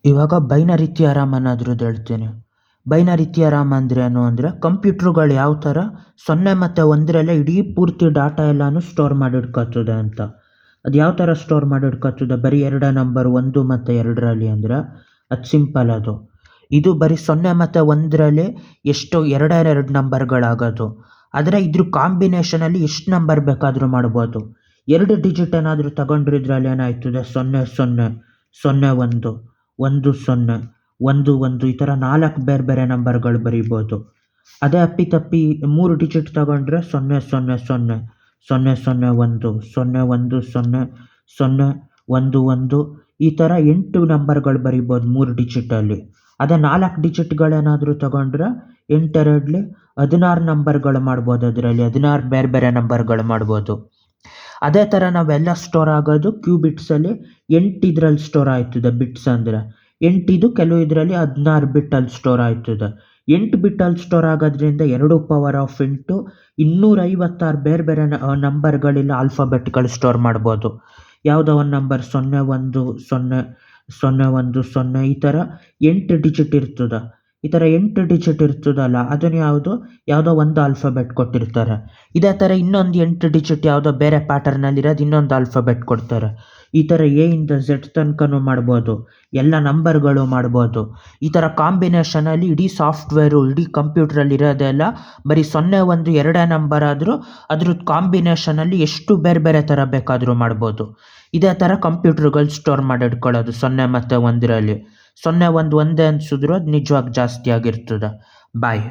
ಇವಾಗ binary theorem ಅನ್ನೋದ್ರದ್ದು ಹೇಳ್ತೀನಿ. Binary theorem ಅಂದ್ರೇನು ಅಂದರೆ ಕಂಪ್ಯೂಟ್ರುಗಳು ಯಾವ ಥರ 0 ಮತ್ತು 1ರಲ್ಲೇ ಇಡೀ ಪೂರ್ತಿ ಡಾಟಾ ಎಲ್ಲನೂ ಸ್ಟೋರ್ ಮಾಡಿಡ್ಕೊತದೆ ಅಂತ. ಅದು ಯಾವ ಥರ ಸ್ಟೋರ್ ಮಾಡಿಡ್ಕೊತದೆ ಬರೀ 2 ನಂಬರ್ 1 ಮತ್ತು 2ರಲ್ಲಿ ಅಂದರೆ ಅದು ಸಿಂಪಲ್ ಅದು. ಇದು ಬರೀ 0 ಮತ್ತು 1ರಲ್ಲಿ ಎಷ್ಟು 2 ನಂಬರ್ಗಳಾಗೋದು. ಆದರೆ ಇದ್ರ ಕಾಂಬಿನೇಷನಲ್ಲಿ ಎಷ್ಟು ನಂಬರ್ ಬೇಕಾದರೂ ಮಾಡ್ಬೋದು. 2 ಡಿಜಿಟ್ ಏನಾದರೂ ತಗೊಂಡ್ರೆ ಇದರಲ್ಲಿ ಏನಾಯ್ತದೆ 0 0 0 1 1 0 1 1 ಈ ಥರ 4 ಬೇರೆ ಬೇರೆ ನಂಬರ್ಗಳು ಬರೀಬೋದು. ಅದೇ ಅಪ್ಪಿತಪ್ಪಿ 3 ಡಿಜಿಟ್ ತಗೊಂಡ್ರೆ 0 0 0 0 0 1 0 1 0 0 1 1 ಈ ಥರ 8 ನಂಬರ್ಗಳು ಬರೀಬೋದು 3 ಡಿಜಿಟಲ್ಲಿ. ಅದೇ 4 ಡಿಜಿಟ್ಗಳೇನಾದರೂ ತಗೊಂಡ್ರೆ 8 2ಲಿ 16 ನಂಬರ್ಗಳು ಮಾಡ್ಬೋದು. ಅದರಲ್ಲಿ 16 ಬೇರೆ ಬೇರೆ ನಂಬರ್ಗಳು ಮಾಡ್ಬೋದು. ಅದೇ ಥರ ನಾವೆಲ್ಲ ಸ್ಟೋರ್ ಆಗೋದು ಕ್ಯೂಬಿಟ್ಸಲ್ಲಿ 8 ಇದರಲ್ಲಿ ಸ್ಟೋರ್ ಆಯ್ತದೆ. ಬಿಟ್ಸ್ ಅಂದರೆ 8 ಇದು ಕೆಲವು ಇದರಲ್ಲಿ 16 ಬಿಟ್ಟಲ್ಲಿ ಸ್ಟೋರ್ ಆಯ್ತದೆ. 8 ಬಿಟ್ಟಲ್ಲಿ ಸ್ಟೋರ್ ಆಗೋದ್ರಿಂದ 2 ಪವರ್ ಆಫ್ 8 256 ಬೇರೆ ಬೇರೆ ನಂಬರ್ಗಳಿಲ್ಲ ಆಲ್ಫಾಬೆಟ್ಗಳು ಸ್ಟೋರ್ ಮಾಡ್ಬೋದು. ಯಾವುದೋ ಒಂದು ನಂಬರ್ 0 1 0 0 1 0 ಈ ಥರ 8 ಡಿಜಿಟ್ ಇರ್ತದೆ. ಈ ಥರ 8 ಡಿಜಿಟ್ ಇರ್ತದಲ್ಲ ಅದನ್ನು ಯಾವುದೋ ಒಂದು ಆಲ್ಫಾಬೆಟ್ ಕೊಟ್ಟಿರ್ತಾರೆ. ಇದೇ ಥರ ಇನ್ನೊಂದು 8 ಡಿಜಿಟ್ ಯಾವುದೋ ಬೇರೆ ಪ್ಯಾಟರ್ನಲ್ಲಿರೋದು ಇನ್ನೊಂದು ಆಲ್ಫಾಬೆಟ್ ಕೊಡ್ತಾರೆ. ಈ ಥರ ಎ ಇಂದ ಝೆಡ್ ತನಕನೂ ಮಾಡ್ಬೋದು. ಎಲ್ಲ ನಂಬರ್ಗಳು ಮಾಡ್ಬೋದು. ಈ ಥರ ಕಾಂಬಿನೇಷನಲ್ಲಿ ಇಡೀ ಸಾಫ್ಟ್ವೇರು ಇಡೀ ಕಂಪ್ಯೂಟ್ರಲ್ಲಿ ಇರೋದೆಲ್ಲ ಬರೀ 0 1 2 ನಂಬರ್ ಆದರೂ ಅದ್ರದ್ದು ಕಾಂಬಿನೇಷನಲ್ಲಿ ಎಷ್ಟು ಬೇರೆ ಬೇರೆ ಥರ ಬೇಕಾದರೂ ಮಾಡ್ಬೋದು. ಇದೇ ಥರ ಕಂಪ್ಯೂಟ್ರುಗಳು ಸ್ಟೋರ್ ಮಾಡಿಟ್ಕೊಳ್ಳೋದು 0 ಮತ್ತು 1ರಲ್ಲಿ. 0 1 ಒಂದೇ ಅನ್ಸಿದ್ರು ಅದು ನಿಜವಾಗಿ ಜಾಸ್ತಿ ಆಗಿರ್ತದೆ. ಬಾಯ್.